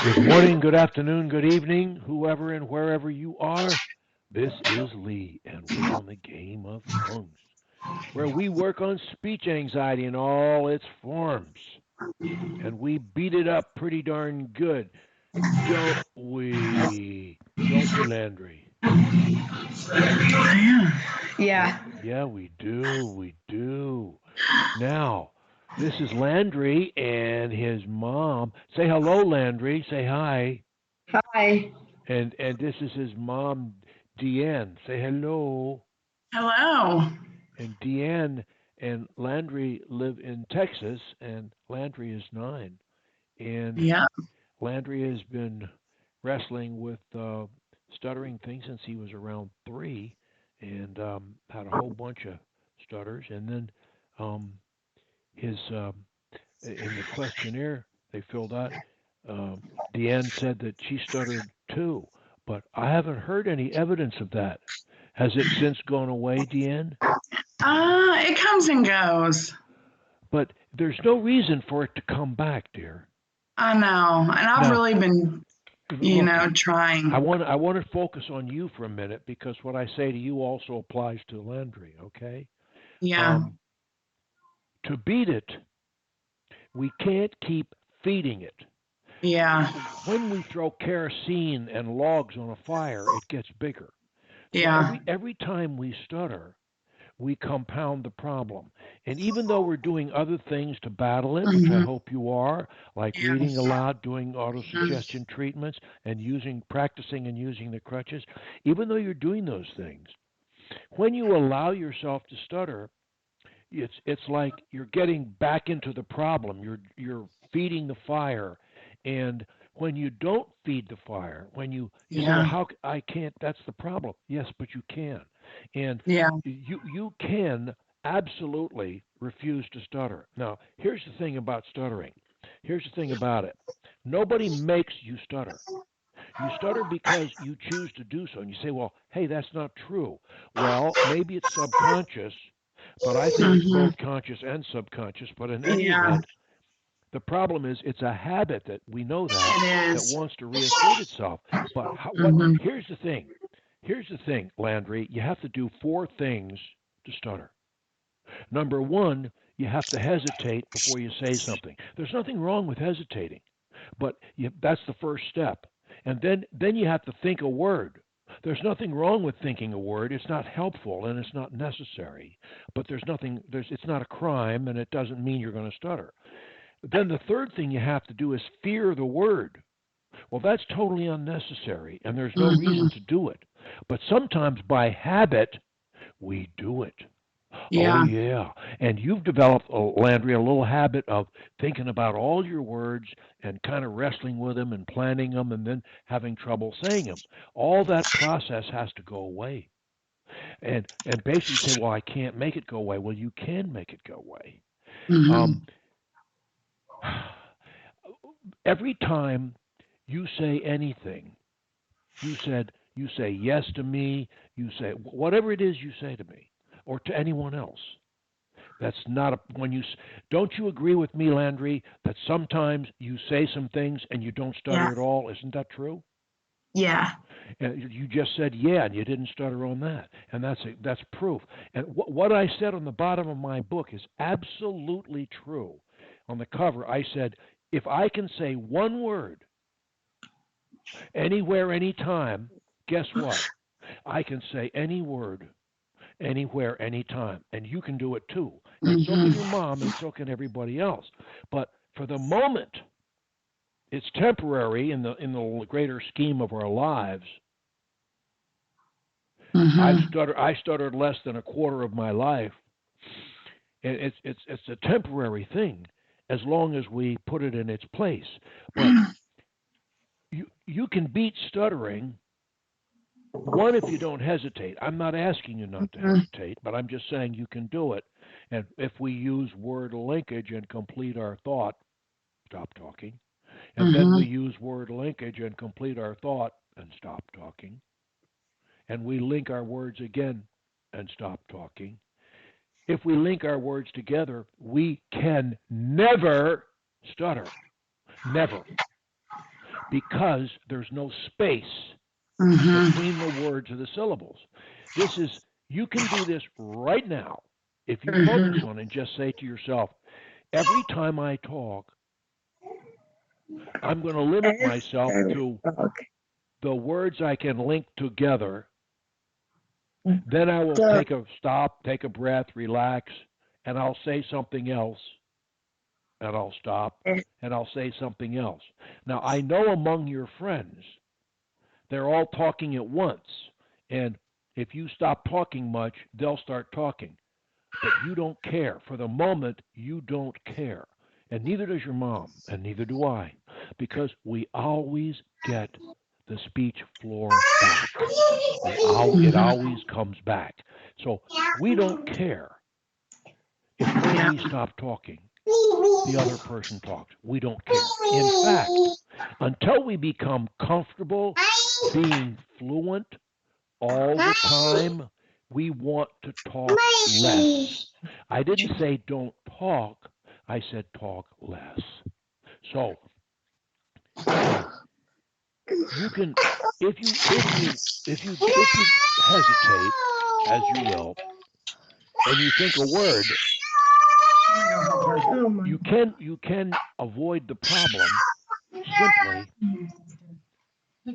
Good morning, good afternoon, good evening, whoever and wherever you are. This is Lee, and we're on the game of tongues, where we work on speech anxiety in all its forms. And we beat it up pretty darn good, don't we? Don't we, Landry? Yeah. Yeah, Yeah. yeah, we do, we do. Now, this is Landry and his mom. Say hello, Landry. Say hi. Hi. And this is his mom, DeAnn. Say hello. Hello. And DeAnn and Landry live in Texas, and Landry is 9. And Yeah. Landry has been wrestling with stuttering things since he was around 3, and had a whole bunch of stutters. And then um, his in the questionnaire they filled out, um, Deanne said that she stuttered too, but I haven't heard any evidence of that. Has it since gone away, Deanne? It comes and goes. But there's no reason for it to come back, dear. I know. And I've Now, really been, look, I trying. want I want to focus on you for a minute because what I say to you also applies to Landry. Okay, Yeah. um, to beat it, we can't keep feeding it. Yeah. When we throw kerosene and logs on a fire, it gets bigger. So Yeah. every time we stutter, we compound the problem. And even though we're doing other things to battle it, which I Hmm. hope you are, like Yeah. reading aloud, doing Mhm. autosuggestion treatments, and practicing and using the crutches, even though you're doing those things, when you allow yourself to stutter, it's like you're getting back into the problem. You're feeding the fire, and when you don't feed the fire, when you say, well, Yeah. I can't. That's the problem. Yes, but you can, and Yeah. you can absolutely refuse to stutter. Now, here's the thing about stuttering. Here's the thing about it. Nobody makes you stutter. You stutter because you choose to do so. And you say, well, hey, that's not true. Well, maybe it's subconscious, but I think it's Hmm. both conscious and subconscious. But in any Yeah. event, the problem is it's a habit that we know It that is. wants to reassert itself. But Hmm. here's the thing. Here's the thing, Landry. You have to do 4 things to stutter. Number 1, you have to hesitate before you say something. There's nothing wrong with hesitating, but that's the first step. And then you have to think a word. There's nothing wrong with thinking a word. It's not helpful and it's not necessary. But it's not a crime and it doesn't mean you're going to stutter. Then the third thing you have to do is fear the word. Well, that's totally unnecessary and there's no Hmm. reason to do it. But sometimes by habit we do it. Oh, Yeah. yeah. And you've developed, Landry, a little habit of thinking about all your words and kind of wrestling with them and planning them and then having trouble saying them. All that process has to go away. And basically say, well, I can't make it go away. Well, you can make it go away. Um, Hmm. every time you say anything, you say yes to me, you say whatever it is you say to me or to anyone else. That's not a when you don't you agree with me, Landry, that sometimes you say some things and you don't Yeah. stutter at all? Isn't that true? Yeah. And you just said yeah, and you didn't stutter on that, and that's proof. And what I said on the bottom of my book is absolutely true. On the cover, I said if I can say one word anywhere, anytime, guess what? I can say any word anywhere, anytime. And you can do it too. And so can Hmm. your mom, and so can everybody else. But for the moment, it's temporary in the greater scheme of our lives. Hmm. I stuttered less than a quarter of my life. And it's a temporary thing as long as we put it in its place. But you can beat stuttering. One, if you don't hesitate. I'm not asking you not to hesitate, but I'm just saying you can do it. And if we use word linkage and complete our thought, stop talking. And then we Hmm. use word linkage and complete our thought and stop talking. And we link our words again and stop talking. If we link our words together, we can never stutter. Never. because there's no space between the words or the syllables. You can do this right now if you focus on it and just say to yourself, every time I talk, I'm going to limit myself to the words I can link together. Then I will take a stop, take a breath, relax, and I'll say something else. And I'll stop, and I'll say something else. Now, I know among your friends, they're all talking at once. And if you stop talking much, they'll start talking. But you don't care. For the moment, you don't care. And neither does your mom, and neither do I, because we always get the speech floor back. It always comes back. So we don't care if when we stop talking, the other person talks. We don't care. In fact, until we become comfortable being fluent all the time, we want to talk less. I didn't say don't talk, I said talk less. So you can, if you hesitate, as you will, and you think a word, you can avoid the problem simply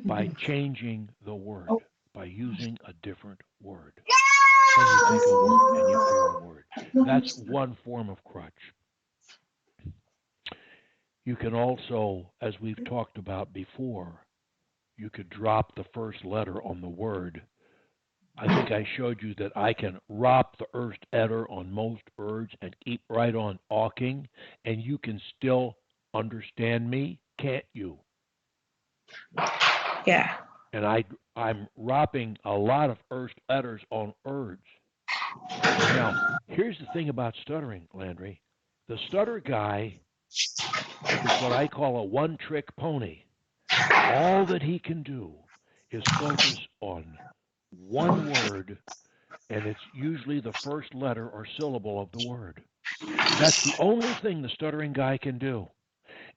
by changing the word, by using a different word. When you think a word and you hear a word, that's one form of crutch. You can also, as we've talked about before, you could drop the first letter on the word. I think I showed you that I can drop the first letter on most words and keep right on talking, and you can still understand me, can't you? Yeah. And I'm dropping a lot of first letters on words. Now, here's the thing about stuttering, Landry. The stutter guy is what I call a one-trick pony. All that he can do is focus on one word, and it's usually the first letter or syllable of the word. That's the only thing the stuttering guy can do.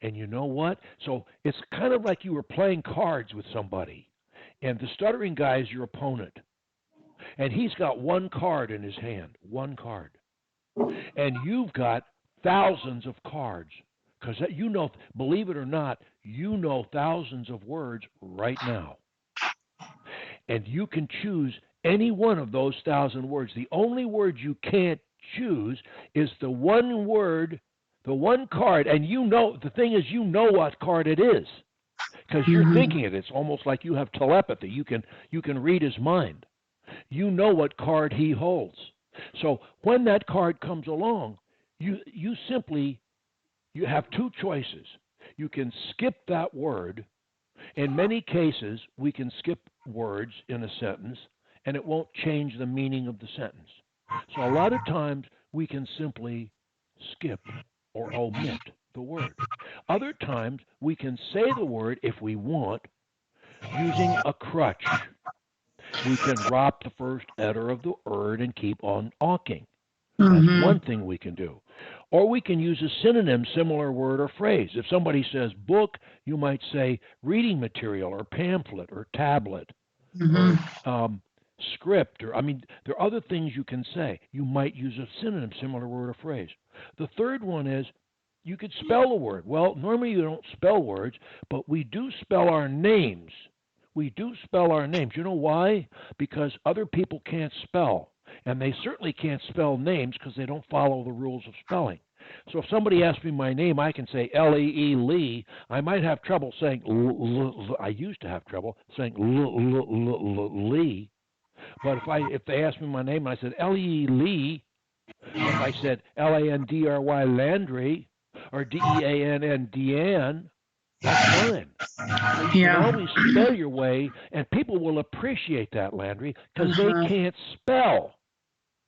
And you know what? So it's kind of like you were playing cards with somebody, and the stuttering guy is your opponent. And he's got one card in his hand, one card. And you've got thousands of cards. Because you know, believe it or not, you know thousands of words right now. And you can choose any one of those 1,000 words. The only word you can't choose is the one word, the one card. And you know, the thing is, you know what card it is. Because you're thinking it. It's almost like you have telepathy. You can read his mind. You know what card he holds. So when that card comes along, you have two choices. You can skip that word. In many cases, we can skip words in a sentence, and it won't change the meaning of the sentence. So a lot of times, we can simply skip or omit the word. Other times, we can say the word if we want using a crutch. We can drop the first letter of the word and keep on talking. That's one thing we can do. Or we can use a synonym, similar word or phrase. If somebody says book, you might say reading material or pamphlet or tablet or script. Or there are other things you can say. You might use a synonym, similar word or phrase. The third one is you could spell a word. Well, normally you don't spell words, but we do spell our names. We do spell our names. You know why? Because other people can't spell. And they certainly can't spell names because they don't follow the rules of spelling. So if somebody asks me my name, I can say L-E-E, Lee. I might have trouble saying I used to have trouble saying Lee. But if they ask me my name and I said L-E-E, Lee, or if I said L-A-N-D-R-Y, Landry, or D-E-A-N-N, DEANN, that's fine. So you can always spell your way, and people will appreciate that, Landry, because they can't spell.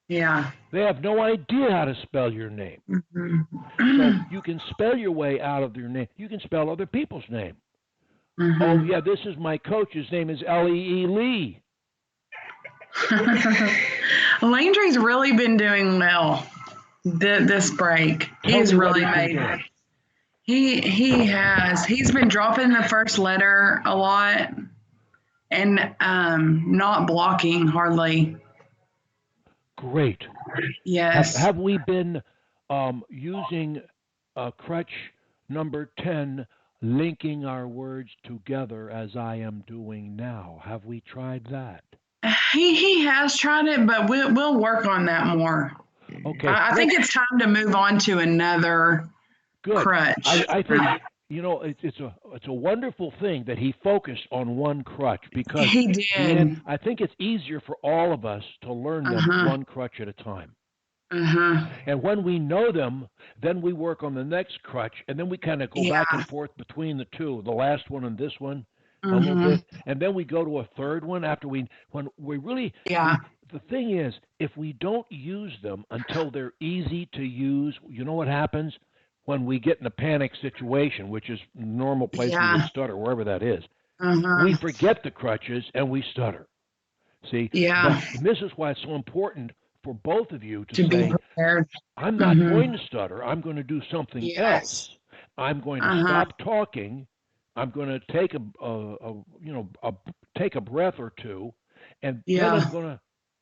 Yeah. They have no idea how to spell your name. So you can spell your way out of your name. You can spell other people's name. Oh, yeah, this is my coach. His name is L-E-E, Lee. Landry's really been doing well this break. He's really made it. He has. He's been dropping the first letter a lot and not blocking hardly. Great. Yes. Have we been using crutch number 10, linking our words together as I am doing now? Have we tried that? He has tried it, but we'll work on that more. Okay, I let's think it's time to move on to another good. crutch. I think it's a wonderful thing that he focused on one crutch because He DeAnn, did. I think it's easier for all of us to learn them Uh-huh. one crutch at a time. Uh-huh. And when we know them, then we work on the next crutch, and then we kind of go back Yeah. and forth between the two, the last one and this one, a little Mm-hmm. bit, and then we go to a third one after when we really Yeah. we. The thing is, if we don't use them until they're easy to use, you know what happens when we get in a panic situation, which is a normal place we would Yeah. stutter, wherever that is. We Uh-huh. forget the crutches and we stutter. See, but Yeah. this is why it's so important for both of you to To be say, prepared. I'm not Mm-hmm. going to stutter. I'm going to do something Yes. else. I'm going to Uh-huh. stop talking. I'm going to take take a breath or two, and then Yeah.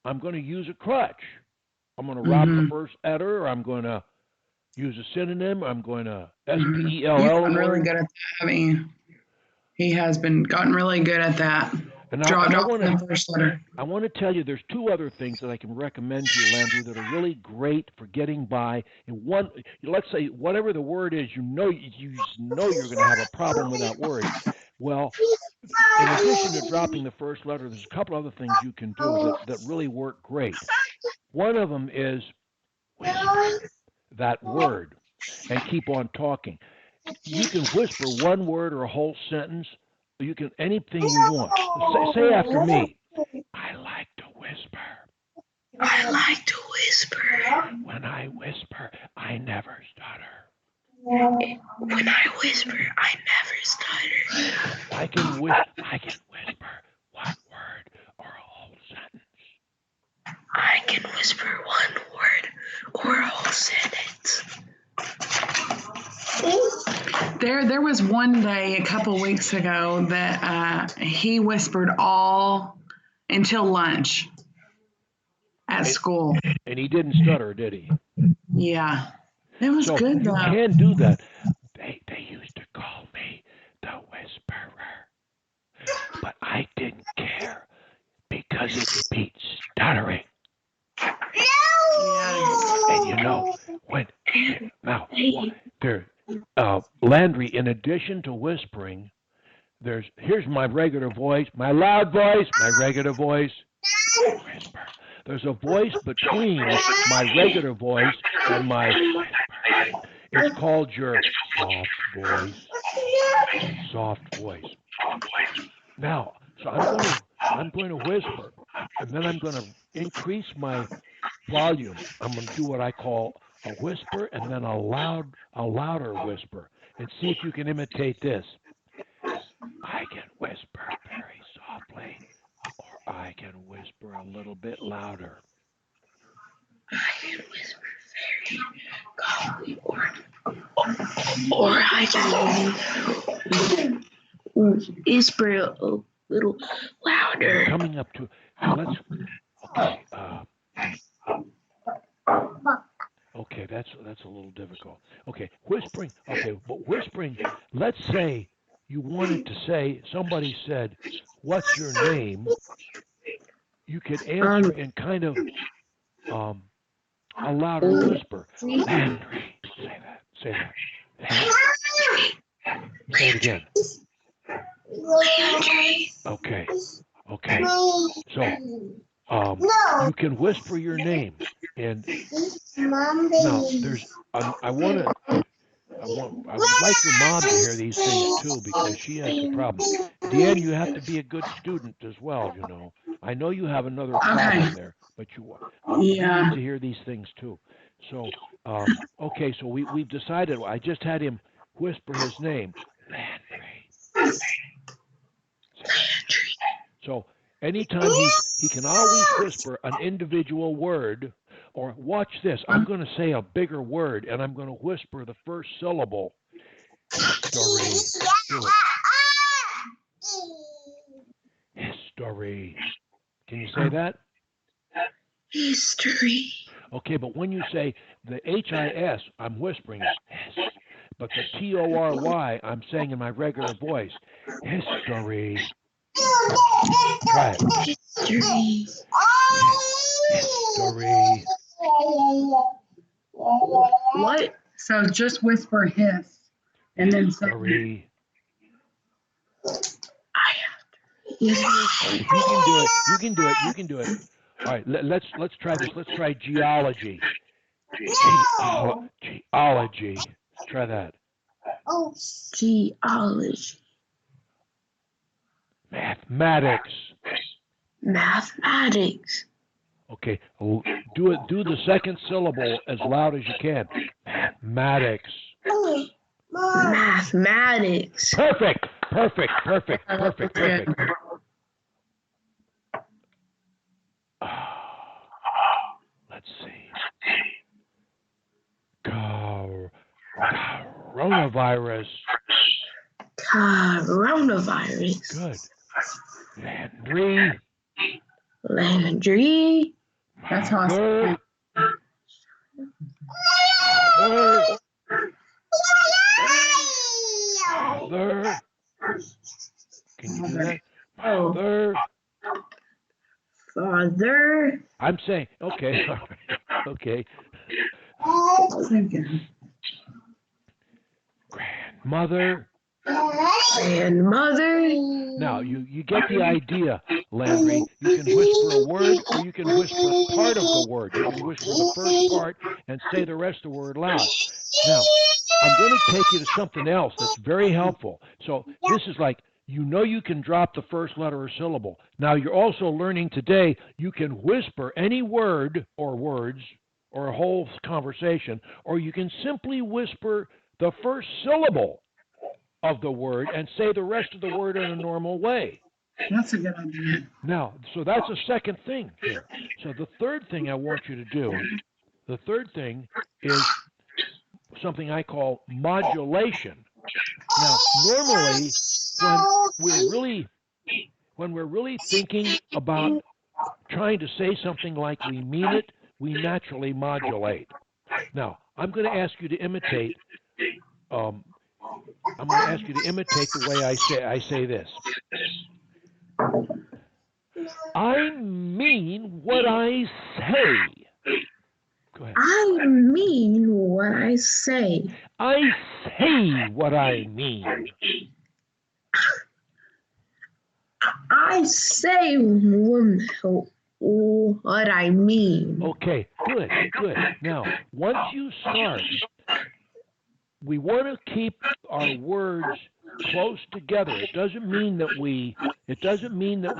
I'm going to use a crutch. I'm going to rock the Mm-hmm. first letter. I'm going to use a synonym. I'm going to Mm-hmm. spell You've a gotten really word. good at that, haven't you? He has been gotten really good at that. And Dropped I off want to the first letter. I want to tell you there's two other things that I can recommend to you, Landry, that are really great for getting by. And one, let's say whatever the word is, you know you're going to have a problem with that word. Well, in addition to dropping the first letter, there's a couple other things you can do that really work great. One of them is whisper that word and keep on talking. You can whisper one word or a whole sentence. You can anything you want. Say after me. I like to whisper. I like to whisper. When I whisper, I never stutter. When I whisper, I never stutter. I can whisper one word or a whole sentence. I can whisper one word or a whole sentence. There was one day a couple weeks ago that he whispered all until lunch at And, school. and he didn't stutter, did he? Yeah, it was So good you though. can do that. They used to call me the whisperer, but I didn't care because it beats stuttering. Yes. And you know when now there, Landry. In addition to whispering, here's my regular voice, my loud voice, my regular voice, my whisper. There's a voice between my regular voice and my whisper. It's called your soft voice. Soft voice. Now, so I'm going to whisper, and then I'm going to increase my volume. I'm going to do what I call a whisper and then a louder whisper, and see if you can imitate this. I can whisper very softly, or I can whisper a little bit louder. I can whisper very calmly, or I can whisper a little I'm louder. coming up to. Let's. Okay. Okay. That's a little difficult. Okay. Whispering. Okay. But whispering. Let's say you wanted to say. Somebody said, "What's your name?" You could answer in kind of um, a louder whisper. Landry. Say that. Say that. Landry. Say it again. Landry. Okay. Okay. So you can whisper your name, and now there's. I would like your mom to hear these things too because she has some problems. DeAnn, you have to be a good student as well. I know you have another Okay. problem there, but you need Yeah. to hear these things too. So okay, so we've decided. I just had him whisper his name, Landry. Say that. So anytime he can always whisper an individual word, or watch this. I'm going to say a bigger word, and I'm going to whisper the first syllable. History. Do it. History. Can you say that? History. Okay, but when you say the HIS, I'm whispering it. Hiss. But the TORY, I'm saying in my regular voice. History. Try it. History. History. What? So just whisper hiss and then say History. Yes. If you can do it, you can do it. You can do it. All right, let's try this. Let's try geology. Geology. Let's try that. Geology. Mathematics. Mathematics. Okay, do it. Do the second syllable as loud as you can. Mathematics. Mathematics. Perfect. Perfect. Perfect. Perfect. Perfect. Let's see. Coronavirus. Coronavirus. Good. Landry. Landry. that's awesome. Mother. Mother. Can you do that? Mother. Father. I'm saying, okay. Okay. Grandmother. Grandmother. Now, you get the idea, Landry. You can whisper a word or you can whisper part of the word. You can whisper the first part and say the rest of the word loud. Now, I'm going to take you to something else that's very helpful. So this is like, you can drop the first letter or syllable. Now, you're also learning today you can whisper any word or words or a whole conversation, or you can simply whisper the first syllable of the word and say the rest of the word in a normal way. That's a good idea. Now, so that's a second thing here. So the third thing I want you to do, the third thing is something I call modulation. Now, normally when we're really thinking about trying to say something like we mean it, we naturally modulate. Now, I'm going to ask you to imitate um, I'm going to ask you to imitate the way I say this. I mean what I say. Go ahead. I mean what I say. I say what I mean. I say what I mean. Okay, good, good. Now, once you start, we want to keep our words close together. It doesn't mean that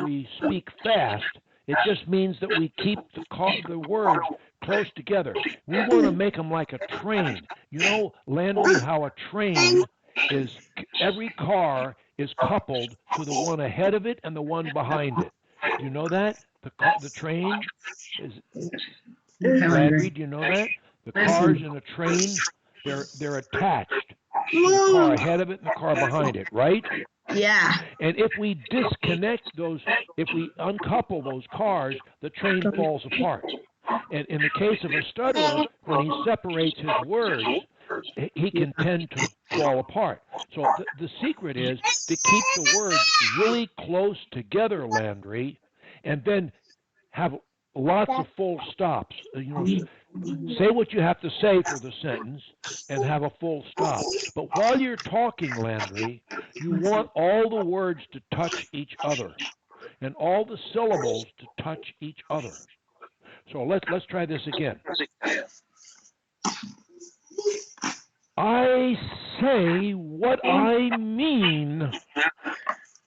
we speak fast. It just means that we keep the words close together. We want to make them like a train. You know, Landry, how a train is, every car is coupled to the one ahead of it and the one behind it. Do you know that? The train is, Landry, do you know that? The cars in a train, they're attached to the car ahead of it and the car behind it, right? Yeah. And if we disconnect those, if we uncouple those cars, the train falls apart. And in the case of a stutterer, when he separates his words, he can tend to fall apart. So the secret is to keep the words really close together, Landry, and then have lots of full stops. Say what you have to say for the sentence and have a full stop. But while you're talking, Landry, you want all the words to touch each other and all the syllables to touch each other. So let's try this again. I say what I mean.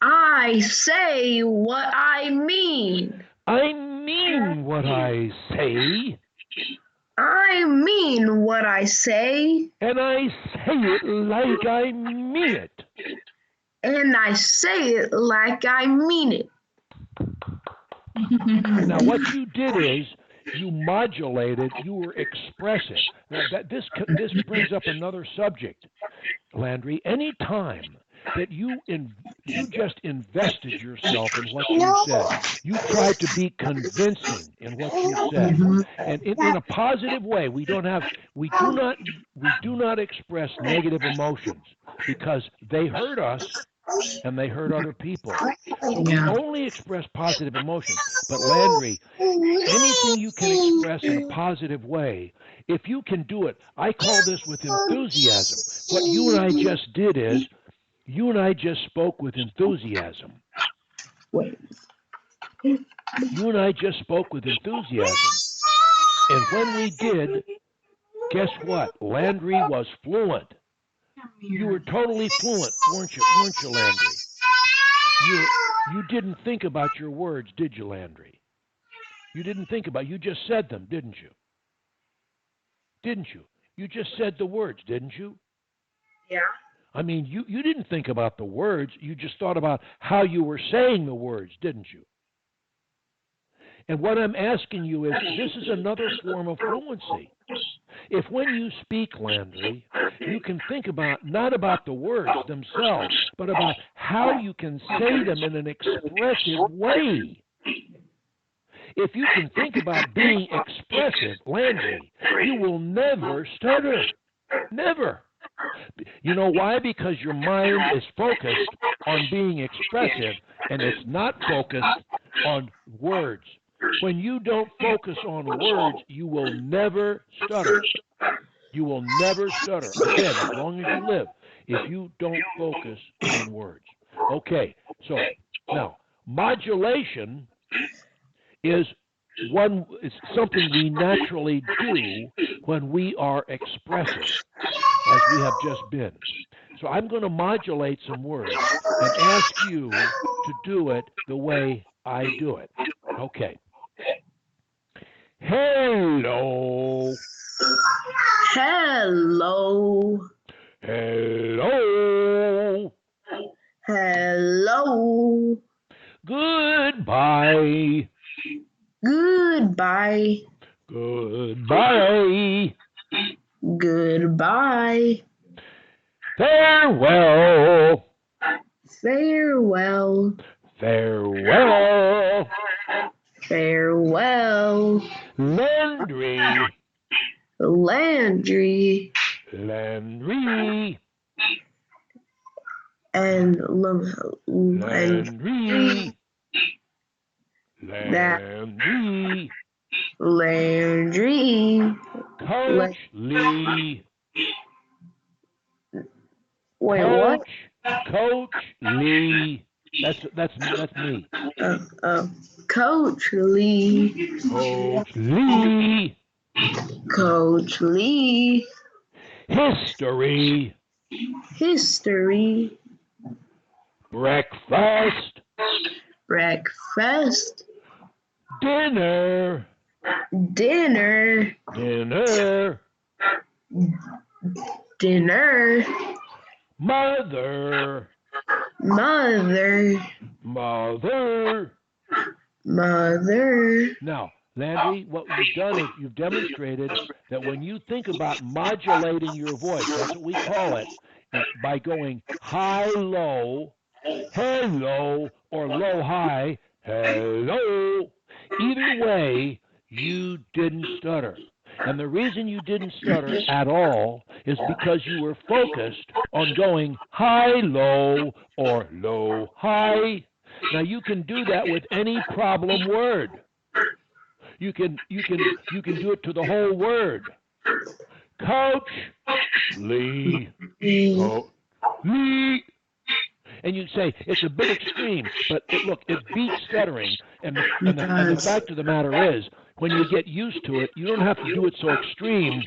I say what I mean. I mean what I say. I mean what I say. And I say it like I mean it. And I say it like I mean it. Now, what you did is You modulated. You were expressive. This brings up another subject, Landry. Any time that you just invested yourself in what you said, you tried to be convincing in what you said, and in a positive way. We do not express negative emotions because they hurt us and they hurt other people. So we only express positive emotions. But Landry, anything you can express in a positive way, if you can do it, I call this with enthusiasm. What you and I just did is, you and I just spoke with enthusiasm. You and I just spoke with enthusiasm. And when we did, guess what? Landry was fluent. You were totally fluent, weren't you, Landry? You didn't think about your words, did you, Landry? You didn't think about it. You just said them, didn't you? Didn't you? You just said the words, didn't you? Yeah. I mean, you didn't think about the words. You just thought about how you were saying the words, didn't you? And what I'm asking you is, this is another form of fluency. If when you speak, Landry, you can think about not about the words themselves, but about how you can say them in an expressive way. If you can think about being expressive, Landry, you will never stutter. Never. You know why? Because your mind is focused on being expressive and it's not focused on words. When you don't focus on words, you will never stutter. You will never stutter. Again, as long as you live, if you don't focus on words. Okay, so now modulation is something we naturally do when we are expressive, as we have just been. So I'm going to modulate some words and ask you to do it the way I do it. Okay. Hello. Hello. Hello. Hello. Goodbye. Goodbye. Goodbye. Goodbye. Farewell. Farewell. Farewell. Farewell. Landry. Landry. Landry. And Landry. Landry. Landry. Coach Lee. Wait, what? Coach Lee. That's me. Coach Lee. Coach Lee. Coach Lee. History. History. Breakfast. Breakfast. Dinner. Dinner. Dinner. Dinner. Mother. Mother. Mother. Mother. Now, Landry, what you've done is you've demonstrated that when you think about modulating your voice, that's what we call it, by going high-low, hello, or low-high, hello. Either way, you didn't stutter. And the reason you didn't stutter at all is because you were focused on going high-low or low-high. Now you can do that with any problem word. You can do it to the whole word. Coach Lee. Coach Lee. And you say it's a bit extreme, but look, it beats stuttering. And the fact of the matter is, when you get used to it, you don't have to do it so extreme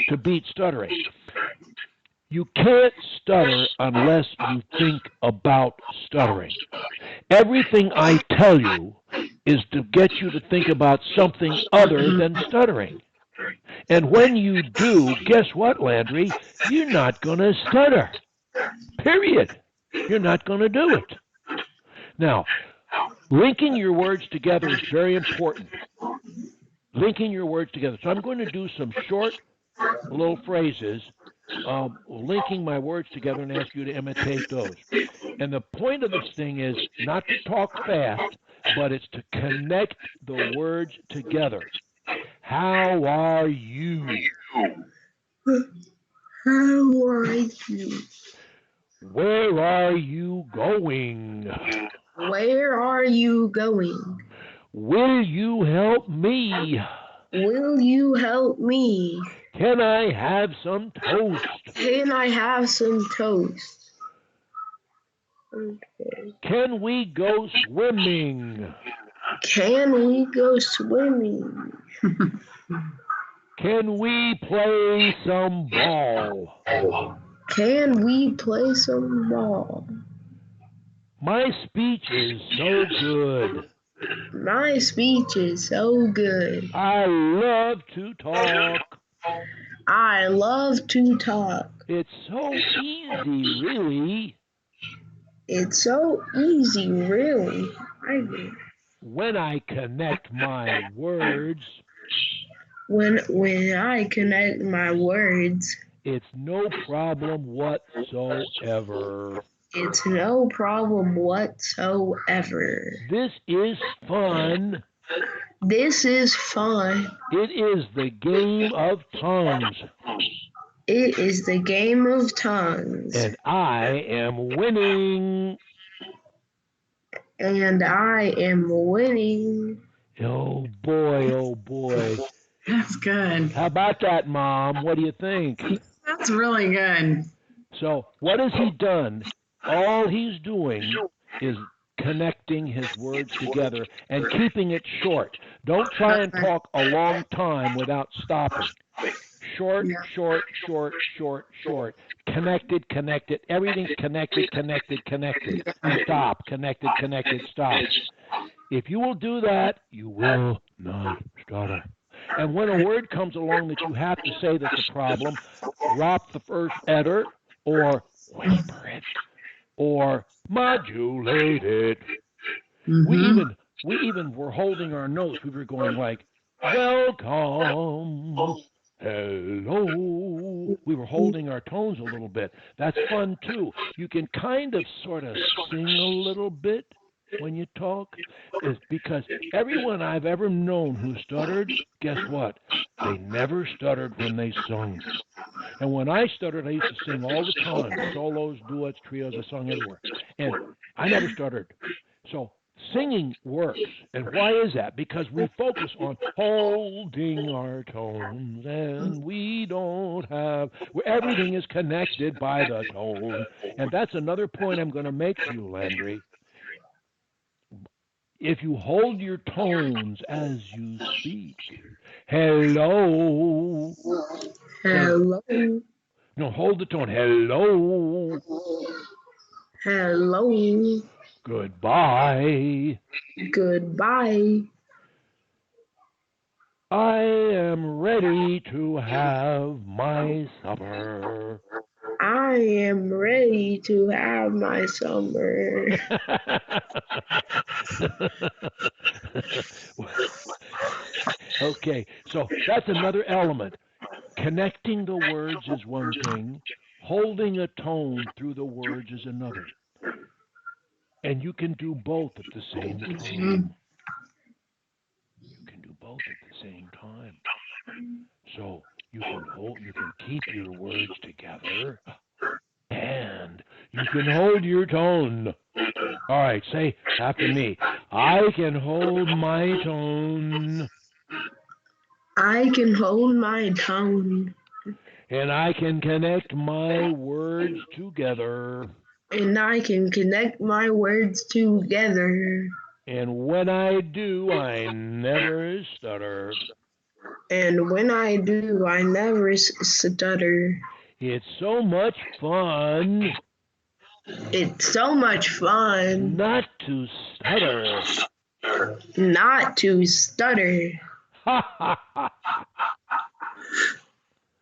to beat stuttering. You can't stutter unless you think about stuttering. Everything I tell you is to get you to think about something other than stuttering. And when you do, guess what, Landry? You're not going to stutter. Period. You're not going to do it. Now, linking your words together is very important. linking your words together. So I'm going to do some short little phrases, linking my words together and ask you to imitate those. And the point of this thing is not to talk fast, but it's to connect the words together. How are you? How are you? Where are you going? Where are you going? Will you help me? Will you help me? Can I have some toast? Can I have some toast? Okay. Can we go swimming? Can we go swimming? Can we play some ball? Can we play some ball? My speech is so good. My speech is so good. I love to talk. I love to talk. It's so easy, really. It's so easy, really. I do. When I connect my words, When I connect my words, it's no problem whatsoever. it's no problem whatsoever. This is fun. This is fun. It is the game of tongues. It is the game of tongues. And I am winning. And I am winning. Oh boy, oh boy. That's good. How about that, Mom? What do you think? That's really good. So, what has he done? All he's doing is connecting his words together and keeping it short. Don't try and talk a long time without stopping. Short, short, short, short, short. Connected, connected. Everything's connected, connected, connected. Stop. Connected, connected, stop. If you will do that, you will not stutter. And when a word comes along that you have to say that's a problem, drop the first letter or whisper it or modulate it. Mm-hmm. We even were holding our notes. We were going like, welcome, hello. We were holding our tones a little bit. That's fun too. You can kind of sort of sing a little bit when you talk, is because everyone I've ever known who stuttered, guess what? They never stuttered when they sung. And when I stuttered, I used to sing all the time. Solos, duets, trios, I sung everywhere. And I never stuttered. So singing works. And why is that? Because we focus on holding our tones and we don't have, everything is connected by the tone. And that's another point I'm going to make to you, Landry. If you hold your tones as you speak, hello. Hello. No, hold the tone. Hello. Hello. Goodbye. Goodbye. I am ready to have my supper. I am ready to have my summer. Okay, so that's another element. Connecting the words is one thing, holding a tone through the words is another. And you can do both at the same time. You can do both at the same time. So you can keep your words together and you can hold your tone. All right, say after me. I can hold my tone. I can hold my tone. And I can connect my words together. And I can connect my words together. And when I do, I never stutter. And when I do, I never stutter. It's so much fun. It's so much fun Not to stutter. not to stutter. Ha ha ha.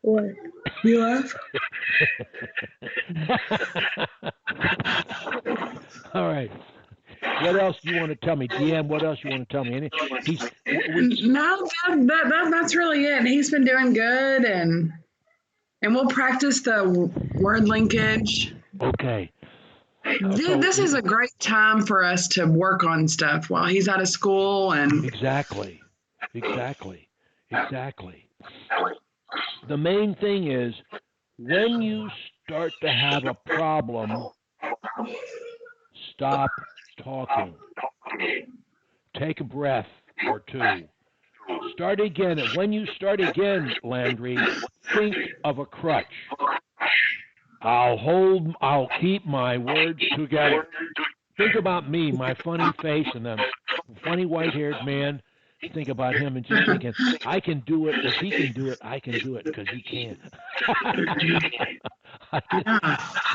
What? You laugh? All right. What else do you want to tell me, DeAnn? What else you want to tell me? No, that's really it. He's been doing good, and we'll practice the word linkage. Okay. This is a great time for us to work on stuff while he's out of school. And exactly. The main thing is when you start to have a problem, stop talking. Take a breath or two. Start again. And when you start again, Landry, think of a crutch. I'll keep my words together. Think about me, my funny face, and the funny white-haired man. Think about him and just thinking, I can do it. If he can do it, I can do it because you can.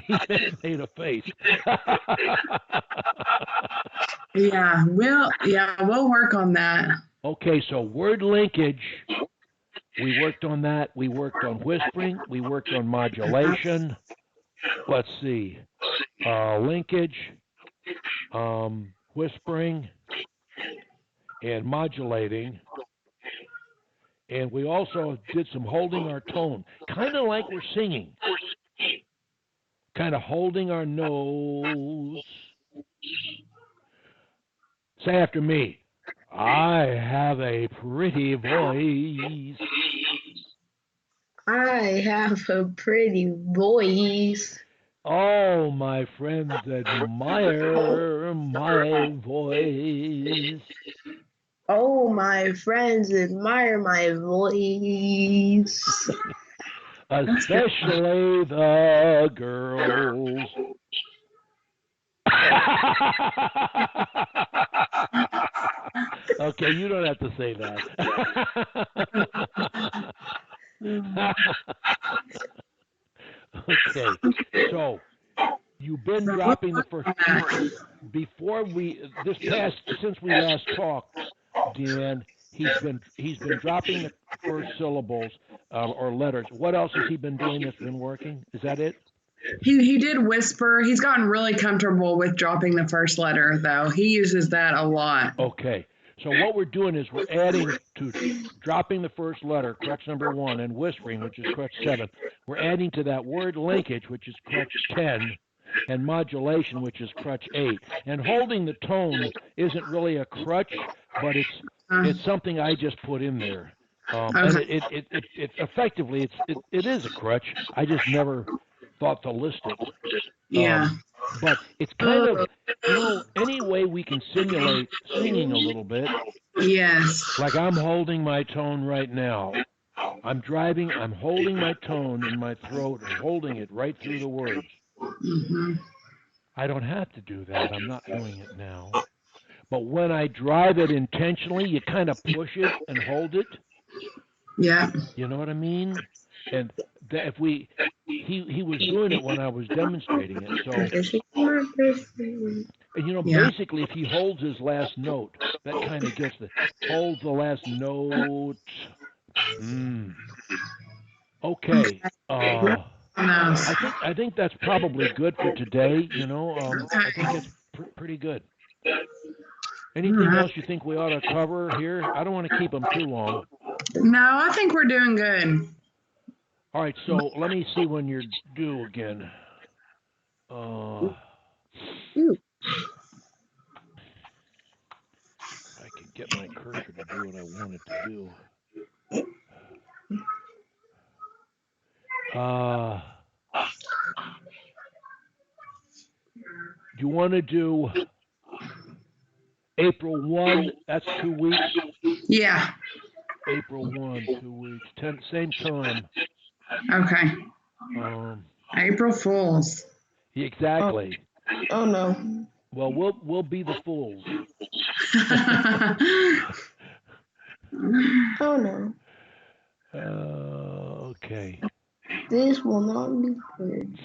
He made a face. we'll work on that. Okay, so word linkage. We worked on that. We worked on whispering. We worked on modulation. Let's see. Linkage, whispering, and modulating. And we also did some holding our tone, kind of like we're singing, kind of holding our nose. Say after me. I have a pretty voice. I have a pretty voice. All my friends admire my voice. Oh, my friends admire my voice. Especially the girls. Okay, you don't have to say that. Okay, so you've been dropping the first. Before since we last talked, DeAnn, he's been dropping the first syllables or letters. What else has he been doing that's been working? Is that it? He did whisper. He's gotten really comfortable with dropping the first letter, though. He uses that a lot. Okay. So what we're doing is we're adding to dropping the first letter, crutch number 1, and whispering, which is crutch 7. We're adding to that word linkage, which is crutch 10, and modulation, which is crutch 8. And holding the tone isn't really a crutch, but it's something I just put in there. And it effectively it is a crutch. I just never thought to list it. Yeah. But it's kind of, any way we can simulate singing a little bit. Yes. Like I'm holding my tone right now. I'm driving, I'm holding my tone in my throat and holding it right through the words. Mm-hmm. I don't have to do that. I'm not doing it now. But when I drive it intentionally, you kind of push it and hold it. Yeah. You know what I mean? And if he was doing it when I was demonstrating it. So, and basically, if he holds his last note, that kind of gets holds the last note. Okay. I think that's probably good for today. I think it's pretty good. Anything else you think we ought to cover here? I don't want to keep them too long. No, I think we're doing good. All right, so let me see when you're due again. If I could get my cursor to do what I want it to do. Do you want to do April 1? That's 2 weeks. Yeah. April 1, 2 weeks. Same time. Okay. April Fools. Exactly. Oh no. Well, we'll be the fools. Oh no. Okay. This will not be good.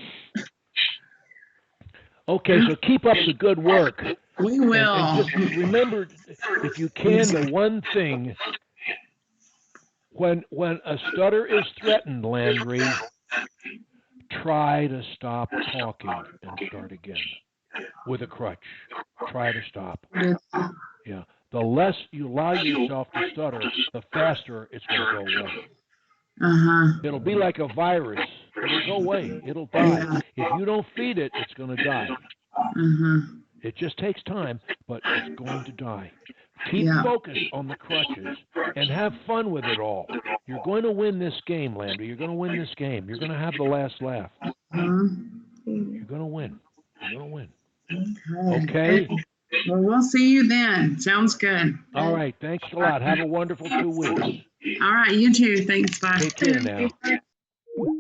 Okay, so keep up the good work. We will. And just remember, if you can, the one thing, when a stutter is threatened, Landry, try to stop talking and start again with a crutch. try to stop. Good. Yeah. The less you allow yourself to stutter, the faster it's going to go away. Uh-huh. It'll be like a virus. It'll go away. It'll die. Yeah. If you don't feed it, it's going to die. Uh-huh. It just takes time, but it's going to die. Keep Yeah. focused on the crutches and have fun with it all. You're going to win this game, Landry. You're going to win this game. You're going to have the last laugh. Uh-huh. You're going to win. You're going to win. Okay. Okay? Well, we'll see you then. Sounds good. All right. Thanks a lot. Have a wonderful 2 weeks. All right. You too. Thanks. Bye. Take care now.